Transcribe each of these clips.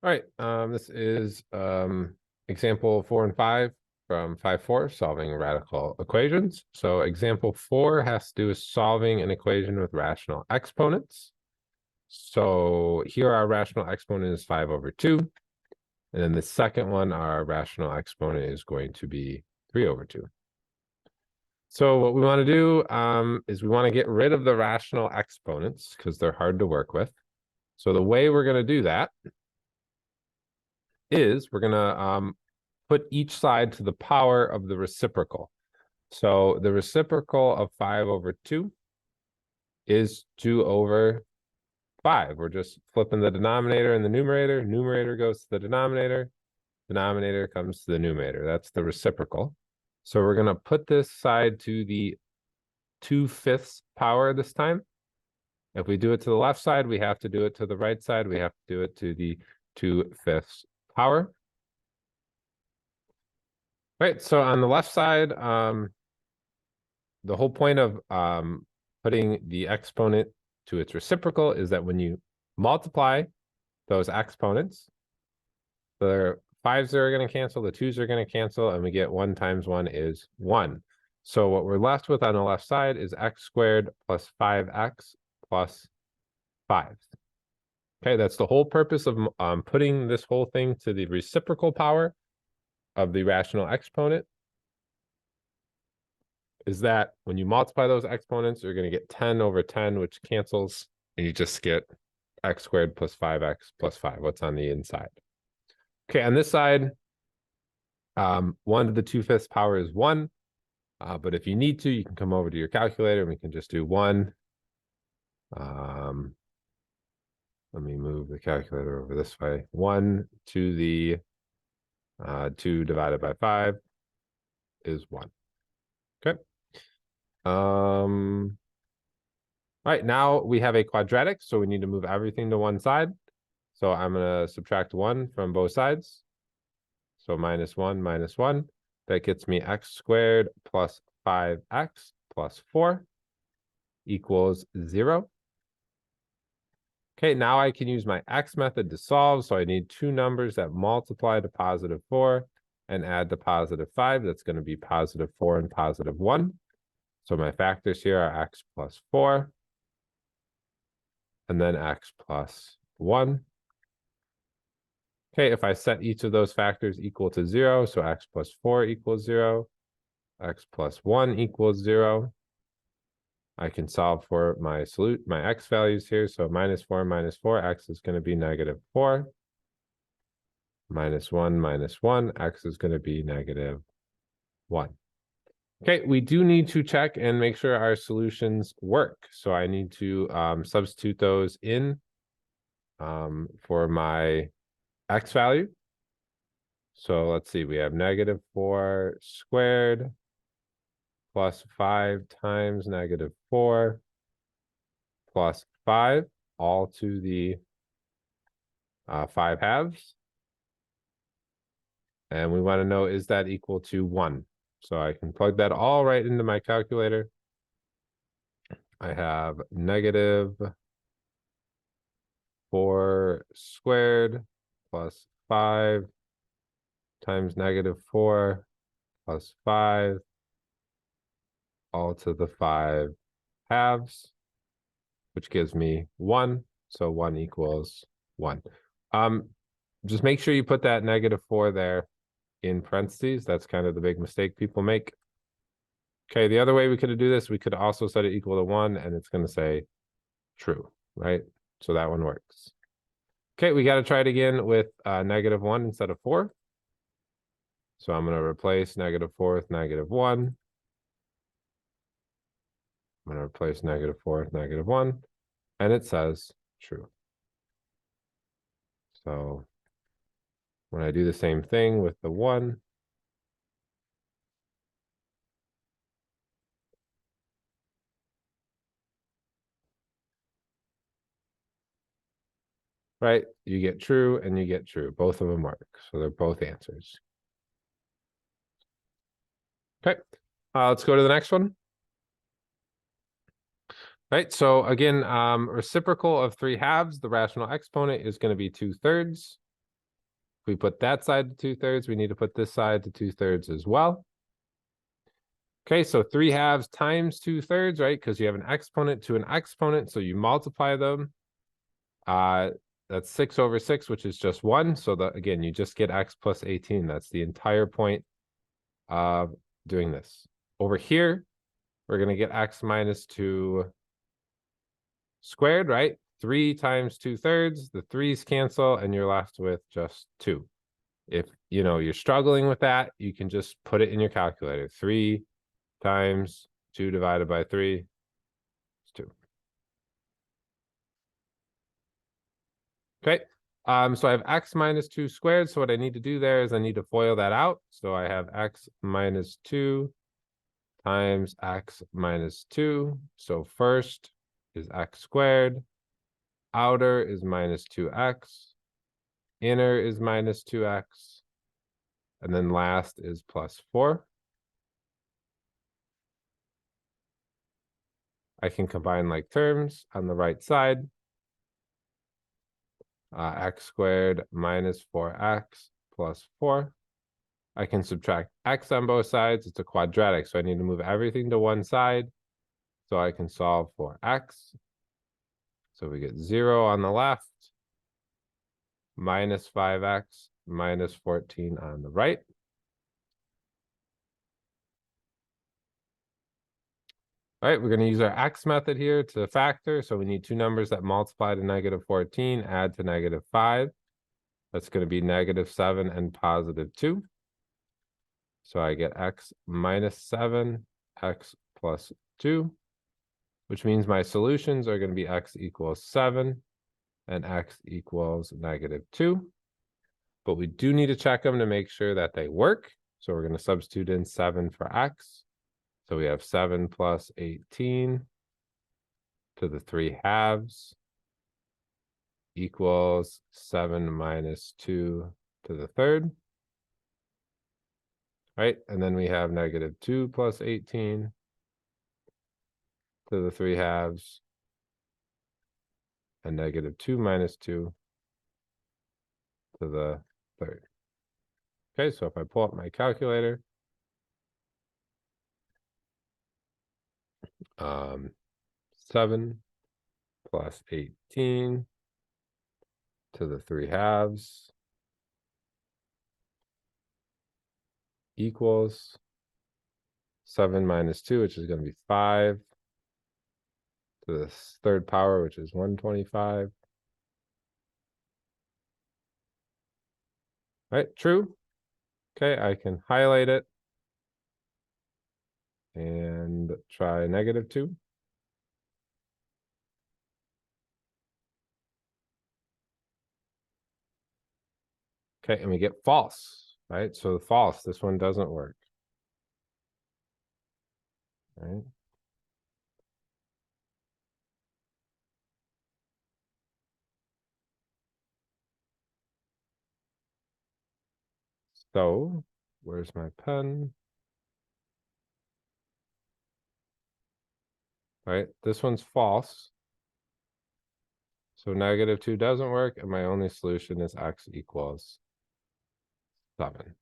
All right, this is example 4 and 5 from 5-4, solving radical equations. So example 4 has to do with solving an equation with rational exponents. So here our rational exponent is 5/2. And then the second one, our rational exponent is going to be 3/2. So what we want to do is we want to get rid of the rational exponents because they're hard to work with. So the way we're going to do that is we're going to put each side to the power of the reciprocal. So the reciprocal of 5/2 is 2/5. We're just flipping the denominator and the numerator. Numerator goes to the denominator. Denominator comes to the numerator. That's the reciprocal. So we're going to put this side to the 2/5 power this time. If we do it to the left side, we have to do it to the right side. We have to do it to the 2/5 power. Right, so on the left side, the whole point of putting the exponent to its reciprocal is that when you multiply those exponents, the 5s are going to cancel, the 2s are going to cancel, and we get 1 times 1 is 1. So what we're left with on the left side is x squared plus 5x plus 5. Okay, that's the whole purpose of putting this whole thing to the reciprocal power of the rational exponent, is that when you multiply those exponents, you're going to get 10/10, which cancels, and you just get x squared plus 5x plus 5, what's on the inside. Okay, on this side, 1 to the 2/5 power is 1, but if you need to, you can come over to your calculator, and we can just do 1. Let me move the calculator over this way. 1 to the 2 divided by 5 is 1. Okay. All right, now we have a quadratic, so we need to move everything to one side. So I'm going to subtract 1 from both sides. So -1 minus 1. That gets me x squared plus 5x plus 4 equals 0. Okay, now I can use my x method to solve. So I need two numbers that multiply to +4 and add to +5. That's going to be +4 and +1. So my factors here are x plus 4 and then x plus 1. Okay, if I set each of those factors equal to 0, so x plus 4 equals 0, x plus 1 equals 0, I can solve for my x values here. So -4 minus 4, x is going to be -4. -1 minus 1, x is going to be -1. Okay, we do need to check and make sure our solutions work. So I need to substitute those in for my x value. So let's see, we have -4 squared plus 5 times -4 plus 5, all to the 5 halves. And we want to know, is that equal to 1? So I can plug that all right into my calculator. I have -4 squared plus 5 times -4 plus 5, all to the 5 halves, which gives me 1. So 1 equals 1. Just make sure you put that -4 there in parentheses. That's kind of the big mistake people make. Okay, the other way we could do this, we could also set it equal to 1, and it's going to say true, right? So that one works. Okay, we got to try it again with -1 instead of 4. So I'm going to replace -4 with -1. I'm going to replace -4 with -1, and it says true. So when I do the same thing with the 1, right, you get true and you get true. Both of them work. So they're both answers. Okay, let's go to the next one. Right, so again, reciprocal of 3 halves, the rational exponent is going to be 2/3. If we put that side to 2/3, we need to put this side to 2/3 as well. Okay, so 3/2 times 2/3, right? Because you have an exponent to an exponent, so you multiply them. That's 6/6, which is just 1. So again, you just get x plus 18. That's the entire point of doing this. Over here, we're going to get x minus 2 squared, right? 3 times 2/3, the 3's cancel, and you're left with just 2. If you're struggling with that, you can just put it in your calculator. 3 times 2 divided by 3 is 2. Okay. So I have x minus 2 squared. So what I need to do there is I need to FOIL that out. So I have x minus 2 times x minus 2. So first is x squared. Outer is minus 2x. Inner is minus 2x. And then last is plus 4. I can combine like terms on the right side. X squared minus 4x plus 4. I can subtract x on both sides. It's a quadratic, so I need to move everything to one side so I can solve for x. So we get 0 on the left, minus 5x, minus 14 on the right. All right, we're going to use our x method here to factor. So we need two numbers that multiply to -14, add to -5. That's going to be -7 and +2. So I get x minus 7, x plus 2, which means my solutions are going to be x equals 7 and x equals -2. But we do need to check them to make sure that they work. So we're going to substitute in 7 for x. So we have 7 plus 18 to the 3/2 equals 7 minus 2 to the 3rd. Right? And then we have -2 plus 18 to the 3/2 and -2 minus 2 to the 3rd. Okay, so if I pull up my calculator, 7 plus 18 to the 3/2 equals 7 minus 2, which is going to be 5 to the 3rd power, which is 125. Right, true. Okay, I can highlight it and try -2. Okay, and we get false, right? So false, this one doesn't work. Right? So where's my pen? Right, this one's false. So -2 doesn't work, and my only solution is x equals 7.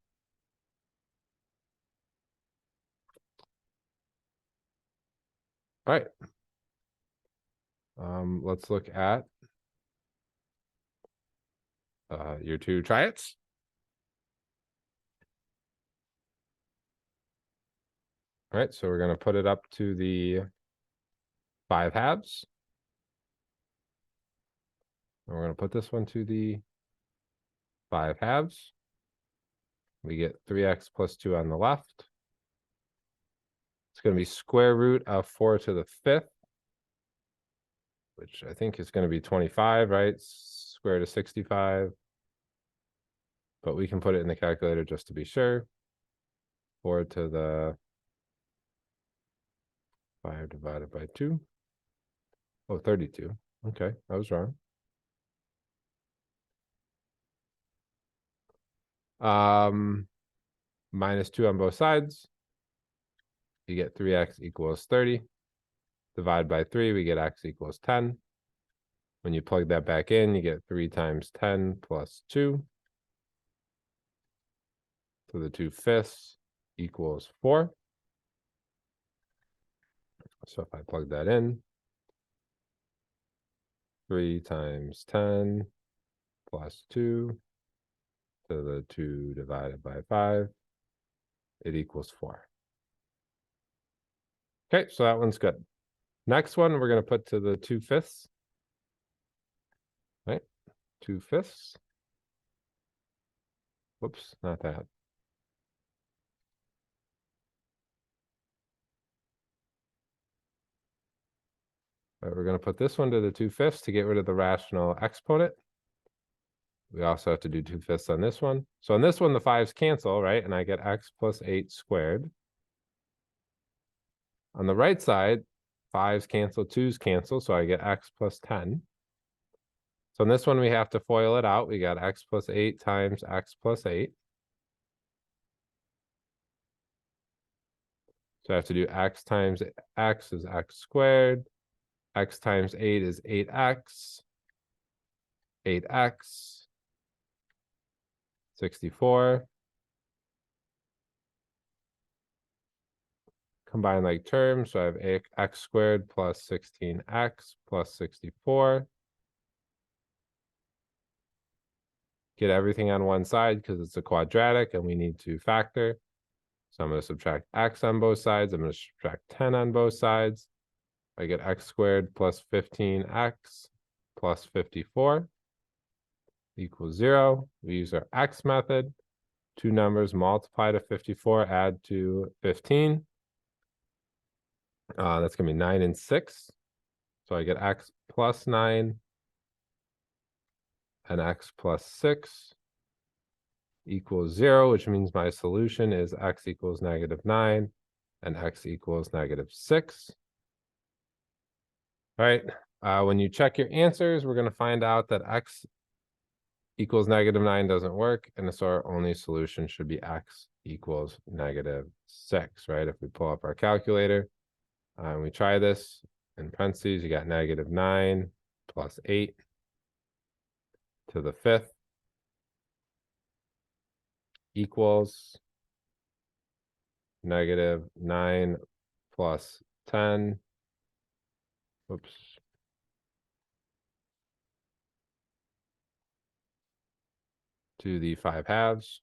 All right. Let's look at your two triads. All right, so we're going to put it up to the 5/2. And we're going to put this one to the 5/2. We get 3x plus 2 on the left. It's going to be square root of 4 to the 5th, which I think is going to be 25, right? Square root of 65. But we can put it in the calculator just to be sure. 4 to the 5 divided by 2. Oh, 32. Okay, I was wrong. -2 on both sides. You get 3x equals 30. Divide by 3, we get x equals 10. When you plug that back in, you get 3 times 10 plus 2. to the 2/5 equals 4. So if I plug that in, 3 times 10 plus 2 to the 2 divided by 5, it equals 4. Okay, so that one's good. Next one, we're going to put to the 2/5. Right? 2/5. Whoops, not that. But we're going to put this one to the 2/5 to get rid of the rational exponent. We also have to do 2/5 on this one. So on this one, the 5s cancel, right? And I get x plus 8 squared. On the right side, 5s cancel, 2s cancel, so I get x plus 10. So in this one, we have to FOIL it out. We got x plus 8 times x plus 8. So I have to do x times x is x squared. X times 8 is 8x. 8x. 64. Combine like terms, so I have x squared plus 16x plus 64. Get everything on one side because it's a quadratic and we need to factor. So I'm going to subtract x on both sides. I'm going to subtract 10 on both sides. I get x squared plus 15x plus 54 equals 0. We use our x method. Two numbers multiply to 54, add to 15. That's going to be 9 and 6. So I get x plus 9 and x plus 6 equals 0, which means my solution is x equals -9 and x equals -6. All right, when you check your answers, we're going to find out that x equals -9 doesn't work, and so our only solution should be x equals -6, right? If we pull up our calculator and we try this, in parentheses, you got -9 plus 8 to the 5th equals -9 plus 10. Oops. To the 5/2.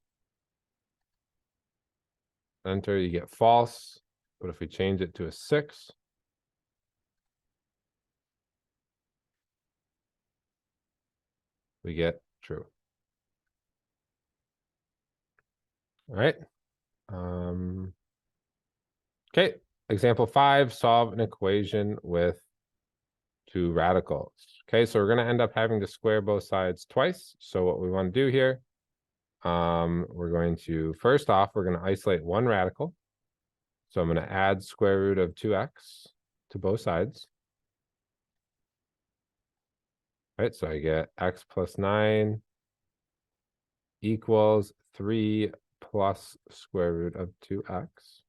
Enter, you get false. But if we change it to a 6, we get true. All right. Okay, example 5, solve an equation with 2 radicals. Okay, so we're going to end up having to square both sides twice. So what we want to do here, we're going to, first off, we're going to isolate one radical. So I'm going to add square root of 2x to both sides. Right, so I get x plus 9 equals 3 plus square root of 2x.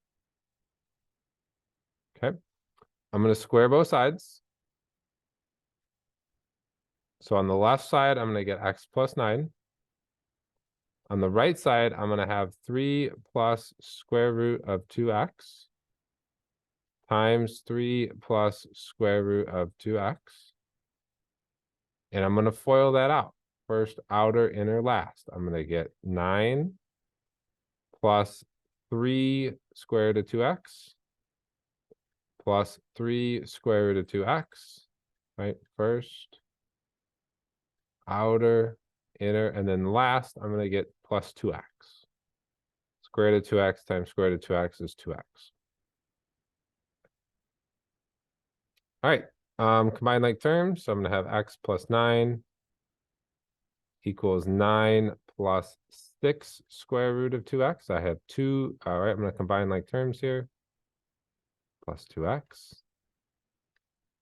Okay, I'm going to square both sides. So on the left side, I'm going to get x plus 9. On the right side, I'm going to have 3 plus square root of 2x times 3 plus square root of 2x. And I'm going to FOIL that out. First, outer, inner, last. I'm going to get 9 plus 3 square root of 2x plus 3 square root of 2x. Right? First, outer, inner, and then last, I'm going to get plus 2x. Square root of 2x times square root of 2x is 2x. All right, combine like terms. So I'm going to have x plus 9 equals 9 plus 6 square root of 2x. I have 2. All right, I'm going to combine like terms here. Plus 2x.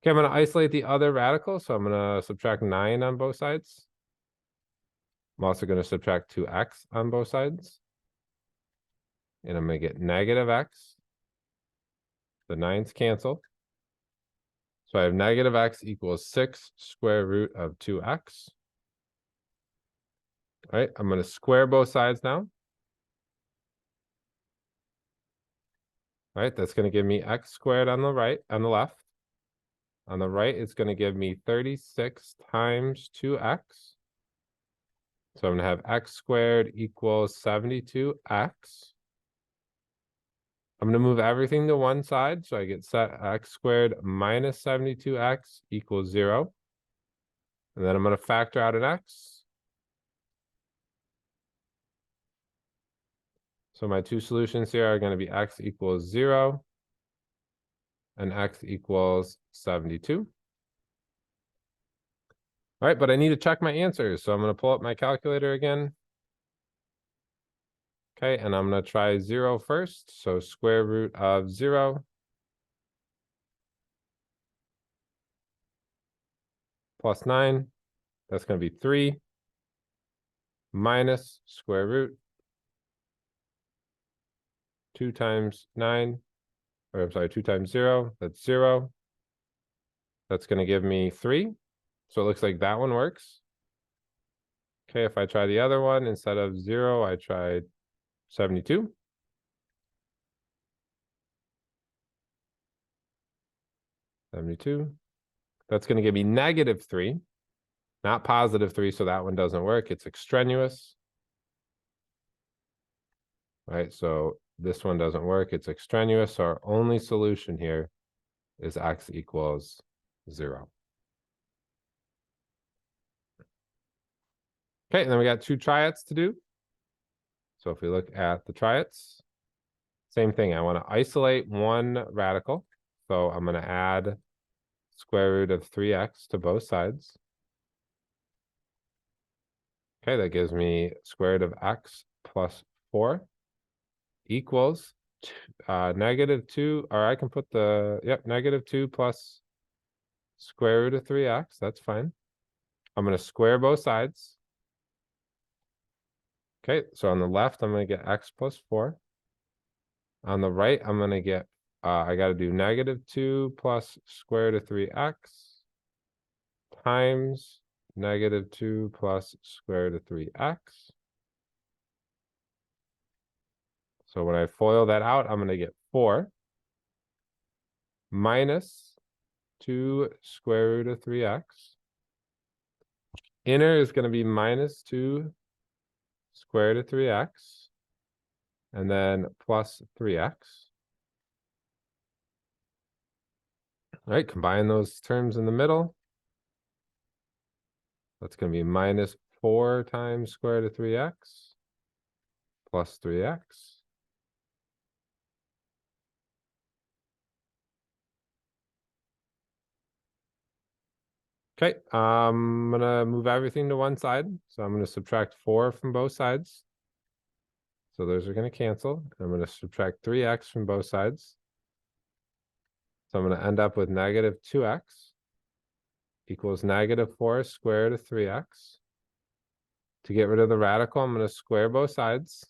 Okay, I'm going to isolate the other radical. So I'm going to subtract 9 on both sides. I'm also going to subtract 2x on both sides. And I'm going to get negative x. The 9's cancel. So I have negative x equals 6 square root of 2x. All right, I'm going to square both sides now. right? That's going to give me x squared on the right, on the left. On the right, it's going to give me 36 times 2x. So I'm going to have x squared equals 72x. I'm going to move everything to one side. So I get set x squared minus 72x equals 0. And then I'm going to factor out an x. So my two solutions here are going to be x equals 0 and x equals 72. All right, but I need to check my answers. So I'm going to pull up my calculator again. Okay, and I'm going to try 0 first. So square root of 0 plus 9, that's going to be 3 minus square root 2 times 9, or I'm sorry, 2 times 0, that's 0. That's going to give me 3. So it looks like that one works. Okay, if I try the other one, instead of 0, I tried 72. That's going to give me negative 3, not positive 3, so that one doesn't work. It's extraneous. Right, so this one doesn't work. It's extraneous. So our only solution here is x equals 0. Okay, and then we got two triads to do. So if we look at the triads, same thing. I want to isolate one radical. So I'm going to add square root of 3x to both sides. Okay, that gives me square root of x plus 4 equals negative 2, or I can put the, negative 2 plus square root of 3x. That's fine. I'm going to square both sides. Okay, so on the left, I'm going to get x plus 4. On the right, I'm going to get, I got to do negative 2 plus square root of 3x times negative 2 plus square root of 3x. So when I FOIL that out, I'm going to get 4 minus 2 square root of 3x. Inner is going to be minus 2 square root of 3x. And then plus 3x. All right, combine those terms in the middle. That's going to be minus 4 times square root of 3x plus 3x. Okay, I'm going to move everything to one side. So I'm going to subtract 4 from both sides. So those are going to cancel. I'm going to subtract 3x from both sides. So I'm going to end up with negative 2x equals negative 4 square root of 3x. To get rid of the radical, I'm going to square both sides.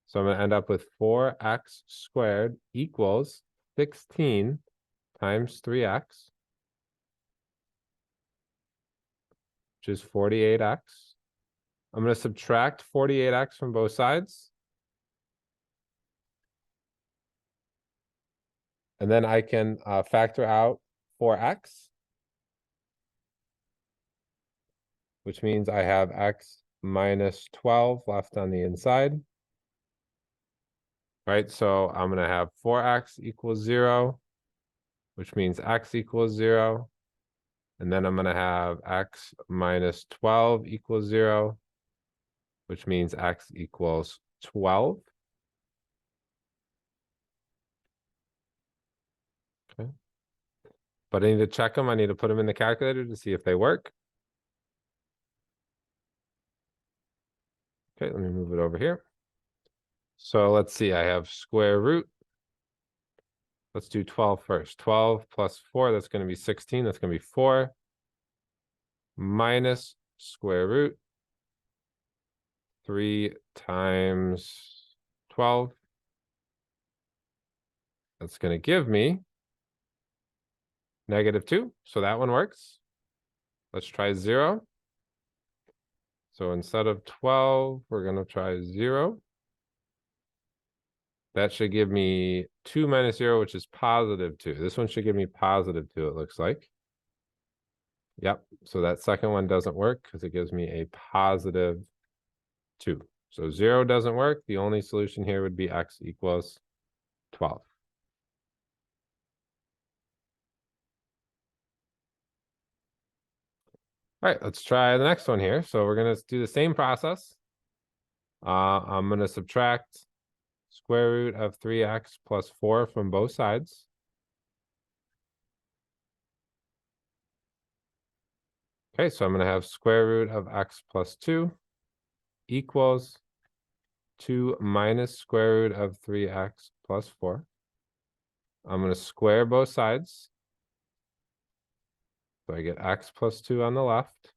So I'm going to end up with 4x squared equals 16 times 3x, which is 48x. I'm going to subtract 48x from both sides. And then I can factor out 4x, which means I have x minus 12 left on the inside. Right, so I'm going to have 4x equals 0, which means x equals 0. And then I'm going to have x minus 12 equals 0, which means x equals 12. Okay. But I need to check them. I need to put them in the calculator to see if they work. Okay, let me move it over here. So let's see, I have square root. Let's do 12 first. 12 plus 4, that's going to be 16. That's going to be 4 minus square root 3 times 12. That's going to give me negative 2. So that one works. Let's try 0. So instead of 12, we're going to try 0. That should give me 2 minus 0, which is positive 2. This one should give me positive 2, it looks like. Yep, so that second one doesn't work because it gives me a positive 2. So 0 doesn't work. The only solution here would be x equals 12. All right, let's try the next one here. So we're going to do the same process. I'm going to subtract square root of 3x plus 4 from both sides. Okay, so I'm going to have square root of x plus 2 equals 2 minus square root of 3x plus 4. I'm going to square both sides. So I get x plus 2 on the left.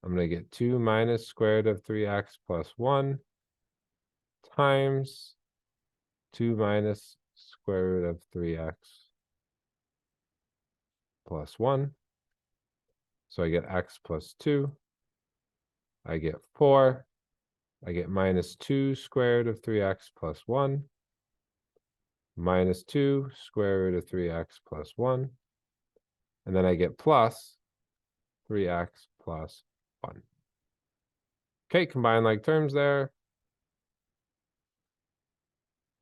I'm going to get 2 minus square root of 3x plus 1 times 2 minus square root of 3x plus 1. So I get x plus 2. I get 4. I get minus 2 square root of 3x plus 1. Minus 2 square root of 3x plus 1. And then I get plus 3x plus 1. Okay, combine like terms there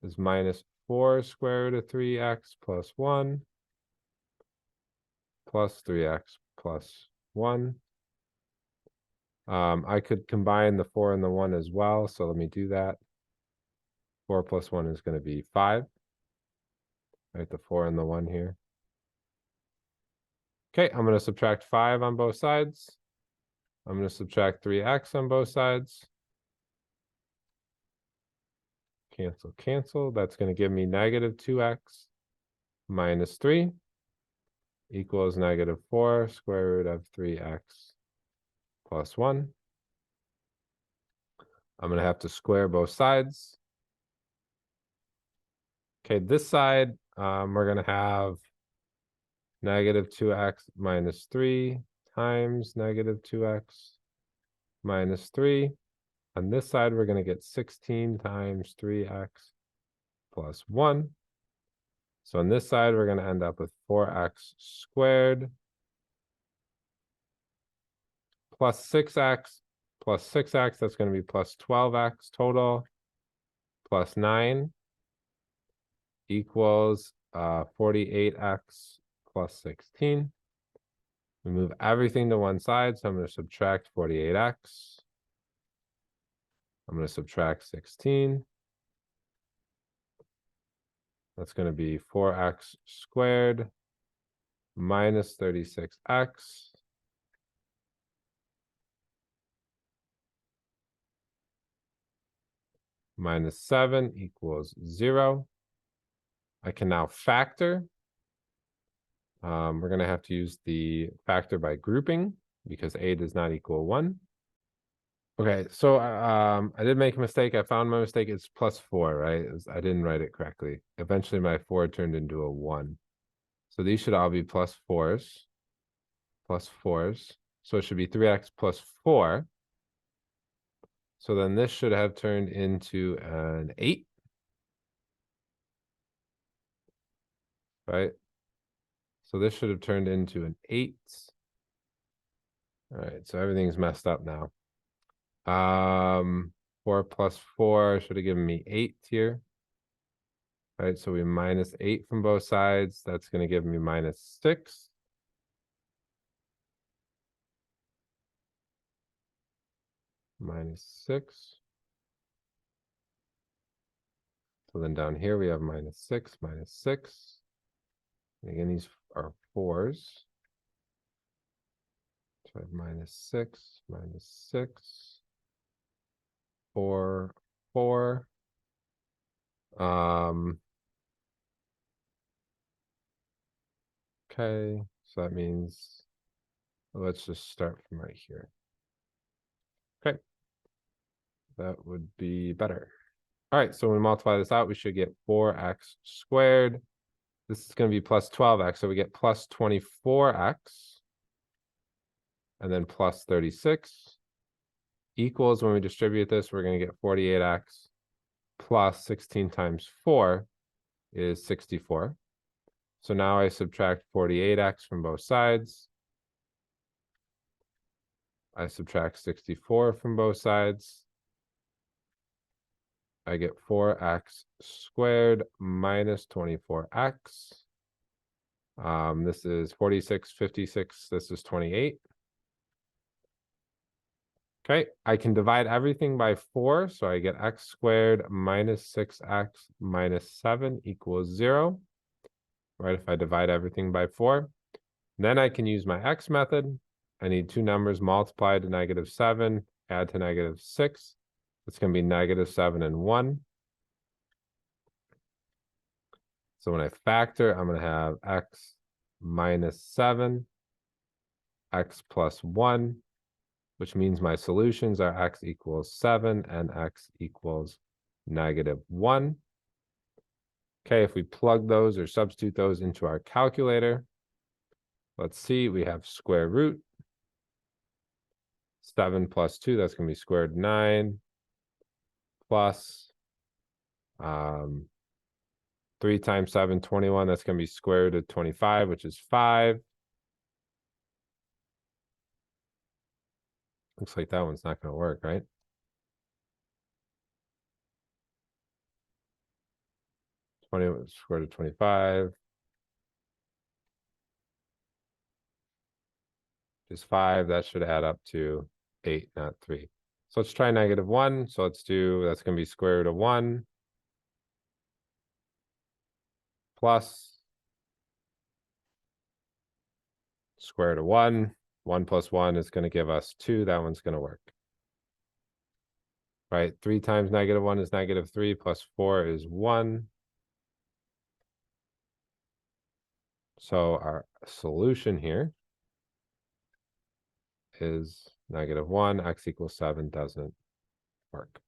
is minus 4 square root of 3x plus 1 plus 3x plus 1. I could combine the 4 and the 1 as well, so let me do that. 4 plus 1 is going to be 5. Right, the 4 and the 1 here. Okay, I'm going to subtract 5 on both sides. I'm going to subtract 3x on both sides. Cancel, cancel. That's going to give me negative 2x minus 3 equals negative 4 square root of 3x plus 1. I'm going to have to square both sides. Okay, this side, we're going to have negative 2x minus 3 times negative 2x minus 3. On this side, we're going to get 16 times 3x plus 1. So on this side, we're going to end up with 4x squared plus 6x plus 6x. That's going to be plus 12x total plus 9 equals 48x plus 16. We move everything to one side, so I'm going to subtract 48x. I'm going to subtract 16. That's going to be 4x squared minus 36x minus 7 equals 0. I can now factor. We're going to have to use the factor by grouping because a does not equal 1. Okay, so I did make a mistake. I found my mistake. It's plus 4, right? I didn't write it correctly. Eventually, my 4 turned into a 1. So these should all be plus 4s. Plus 4s. So it should be 3x plus 4. So then this should have turned into an 8. Right? So this should have turned into an 8. All right, so everything's messed up now. 4 plus 4 should have given me 8 here. Right, so we minus 8 from both sides. That's going to give me minus 6. Minus 6. So then down here we have minus 6, minus 6. And again, these are 4s. So I have minus 6, minus 6. 4, 4. Okay, so that means let's just start from right here. Okay, that would be better. All right, so when we multiply this out, we should get 4x squared. This is going to be plus 12x, so we get plus 24x. And then plus 36 equals, when we distribute this, we're going to get 48x plus 16 times 4 is 64. So now I subtract 48x from both sides. I subtract 64 from both sides. I get 4x squared minus 24x. This is 46, 56. This is 28. Okay, I can divide everything by 4, so I get x squared minus 6x minus 7 equals 0, right? If I divide everything by 4. Then I can use my x method. I need two numbers multiplied to -7, add to -6. It's going to be -7 and 1. So when I factor, I'm going to have x minus 7, x plus 1, which means my solutions are x equals 7 and x equals -1. Okay, if we plug those or substitute those into our calculator, let's see, we have square root. 7 plus 2, that's going to be squared 9, plus 3 times 7, 21, that's going to be square root of 25, which is 5. Looks like that one's not going to work, right? Square root of 25 is 5. That should add up to 8, not 3. So let's try -1. So let's do, that's going to be square root of 1 plus square root of 1. 1 plus 1 is going to give us 2. That one's going to work. Right? 3 times -1 is -3 plus 4 is 1. So our solution here is -1, x equals 7 doesn't work.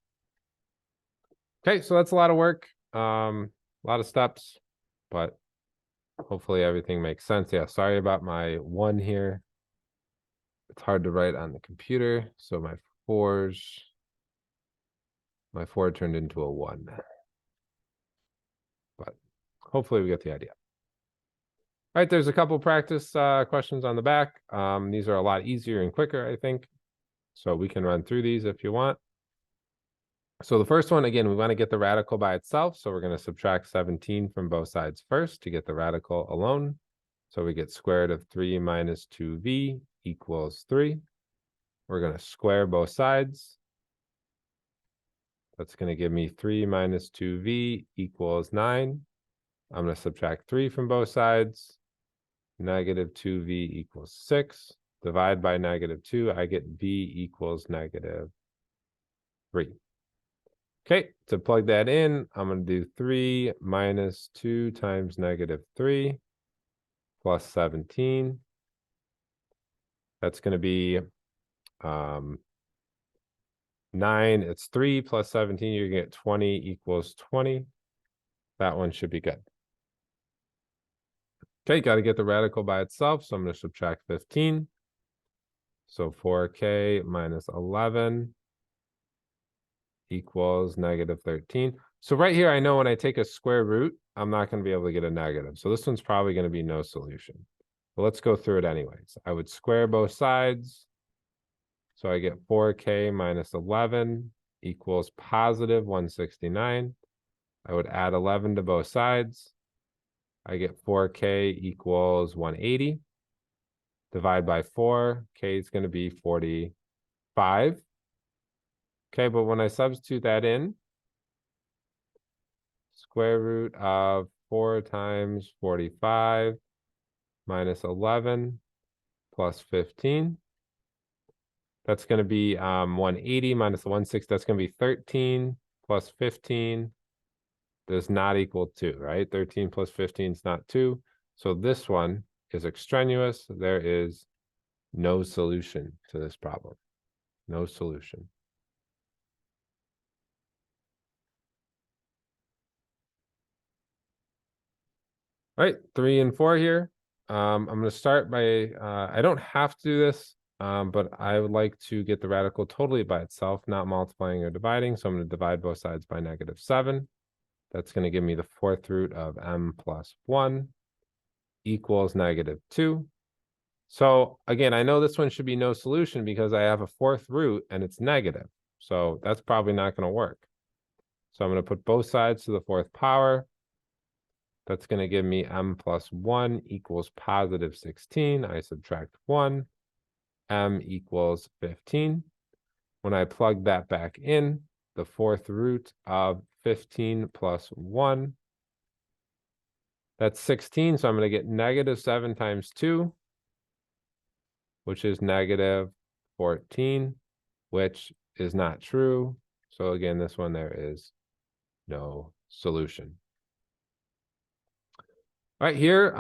Okay, so that's a lot of work, a lot of steps, but hopefully everything makes sense. Yeah, sorry about my 1 here. It's hard to write on the computer, so my 4 turned into a 1. But hopefully we get the idea. All right, there's a couple practice questions on the back. These are a lot easier and quicker, I think. So we can run through these if you want. So the first one, again, we want to get the radical by itself. So we're going to subtract 17 from both sides first to get the radical alone. So we get square root of 3 minus 2v equals 3. We're going to square both sides. That's going to give me 3 minus 2v equals 9. I'm going to subtract 3 from both sides. -2v equals 6. Divide by -2, I get v equals -3. Okay, to plug that in, I'm going to do 3 minus 2 times -3 plus 17. That's going to be 9. It's 3 plus 17. You're going to get 20 equals 20. That one should be good. Okay, got to get the radical by itself. So I'm going to subtract 15. So 4k minus 11 equals -13. So right here, I know when I take a square root, I'm not going to be able to get a negative. So this one's probably going to be no solution. But let's go through it anyways. I would square both sides. So I get 4k minus 11 equals positive 169. I would add 11 to both sides. I get 4k equals 180. Divide by 4, k is going to be 45. Okay, but when I substitute that in, square root of 4 times 45 minus 11 plus 15. That's going to be 180 minus the 160. That's going to be 13 plus 15 does not equal 2, right? 13 plus 15 is not 2. So this one is extraneous. There is no solution to this problem. No solution. All right, 3 and 4 here. I'm going to start by, I don't have to do this. but I would like to get the radical totally by itself, not multiplying or dividing. So I'm going to divide both sides by -7. That's going to give me the fourth root of m plus 1 equals -2. So again, I know this one should be no solution because I have a fourth root and it's negative. So that's probably not going to work. So I'm going to put both sides to the fourth power. That's going to give me m plus 1 equals positive 16. I subtract 1. M equals 15. When I plug that back in, the fourth root of 15 plus 1, that's 16. So I'm going to get -7 times 2, which is -14, which is not true. So again, this one there is no solution. All right, here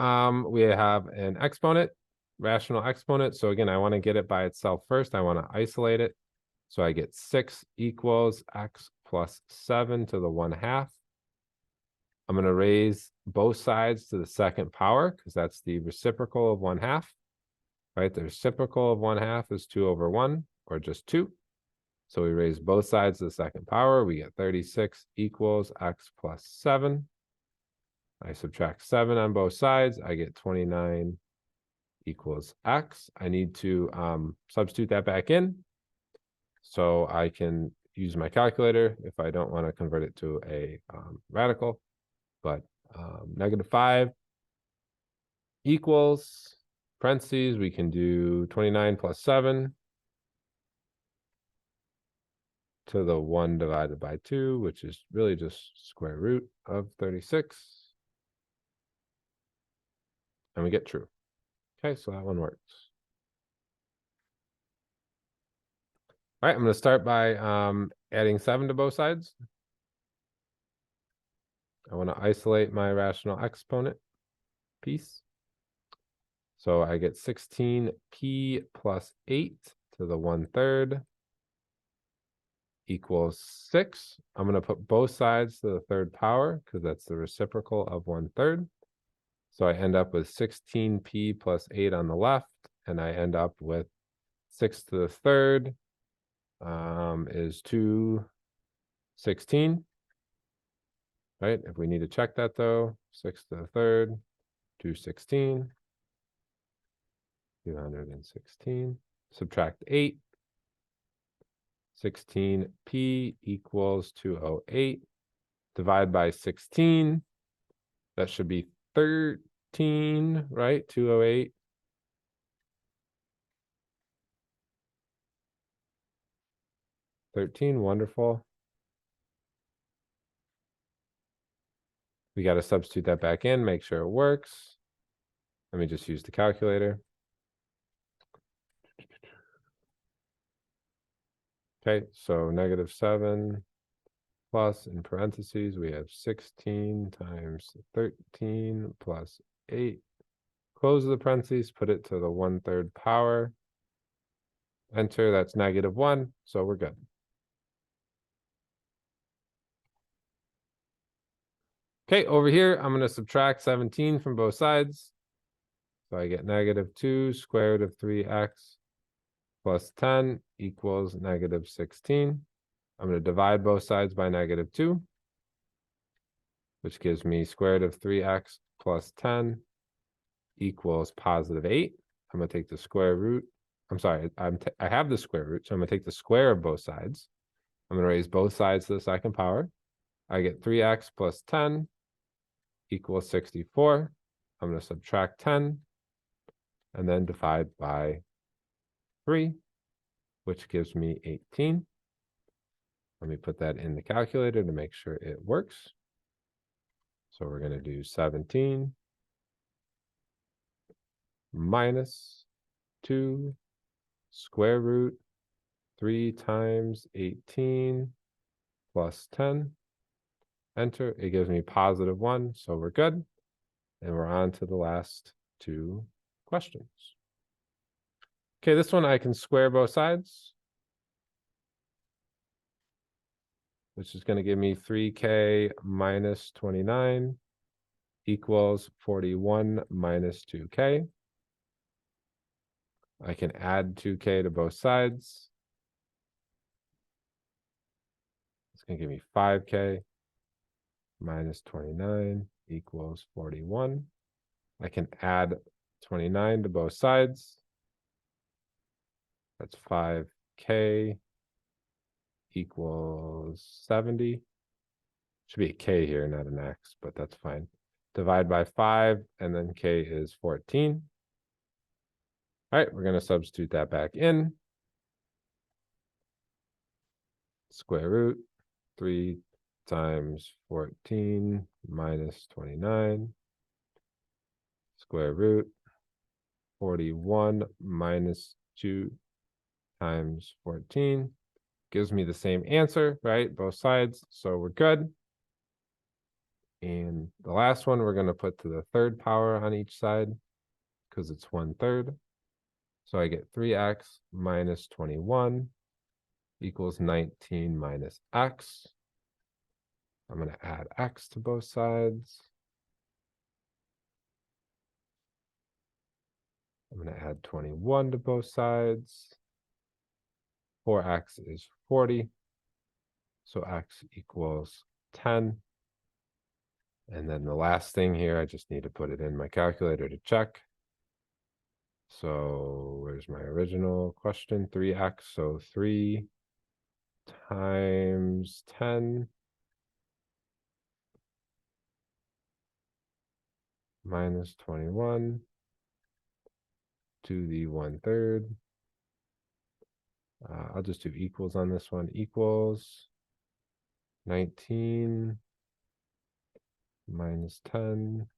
we have an exponent, rational exponent. So again, I want to get it by itself first. I want to isolate it. So I get 6 equals x plus 7 to the 1/2. I'm going to raise both sides to the second power because that's the reciprocal of 1/2. Right? The reciprocal of 1/2 is 2/1, or just 2. So we raise both sides to the second power. We get 36 equals x plus 7. I subtract 7 on both sides. I get 29 equals x. I need to substitute that back in. So I can use my calculator if I don't want to convert it to a radical. But -5 equals, parentheses, we can do 29 plus 7 to the 1 divided by 2, which is really just square root of 36. And we get true. Okay, so that one works. All right, I'm going to start by adding 7 to both sides. I want to isolate my rational exponent piece. So I get 16p plus 8 to the 1/3 equals 6. I'm going to put both sides to the third power because that's the reciprocal of 1/3. So I end up with 16p plus 8 on the left, and I end up with 6 to the third is 216. Right? If we need to check that though, 6 to the third, 216. 216. Subtract 8. 16p equals 208. Divide by 16. That should be 13, right? 208. 13, wonderful. We got to substitute that back in, make sure it works. Let me just use the calculator. Okay, so -7 plus, in parentheses, we have 16 times 13 plus 8. Close the parentheses, put it to the 1/3 power. Enter, that's -1, so we're good. Okay, over here, I'm going to subtract 17 from both sides. So I get -2 square root of 3x plus 10 equals -16. I'm going to divide both sides by -2, which gives me square root of 3x plus 10 equals +8. I'm going to take the square root. I'm sorry, I have the square root, so I'm going to take the square of both sides. I'm going to raise both sides to the second power. I get 3x plus 10 equals 64. I'm going to subtract 10 and then divide by 3, which gives me 18. Let me put that in the calculator to make sure it works. So we're going to do 17 minus 2 square root 3 times 18 plus 10. Enter. It gives me +1, so we're good. And we're on to the last 2 questions. Okay, this one I can square both sides, which is going to give me 3k minus 29 equals 41 minus 2k. I can add 2k to both sides. It's gonna give me 5k minus 29 equals 41. I can add 29 to both sides. That's 5k equals 70. Should be a k here, not an x, but that's fine. Divide by 5, and then k is 14. All right, we're going to substitute that back in. Square root 3 times 14 minus 29. Square root 41 minus 2 times 14 gives me the same answer, right? Both sides, so we're good. And the last one, we're going to put to the third power on each side because it's 1/3. So I get 3x minus 21 equals 19 minus x. I'm going to add x to both sides. I'm going to add 21 to both sides. 4x is 40. So x equals 10. And then the last thing here, I just need to put it in my calculator to check. So where's my original question? 3x, so 3 times 10 minus 21 to the 1/3. I'll just do equals on this one. Equals 19 minus 10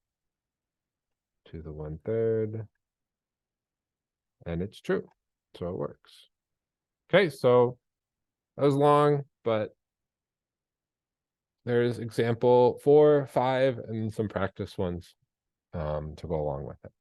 to the 1/3. And it's true, so it works. Okay, so that was long, but there's example 4, 5, and some practice ones to go along with it.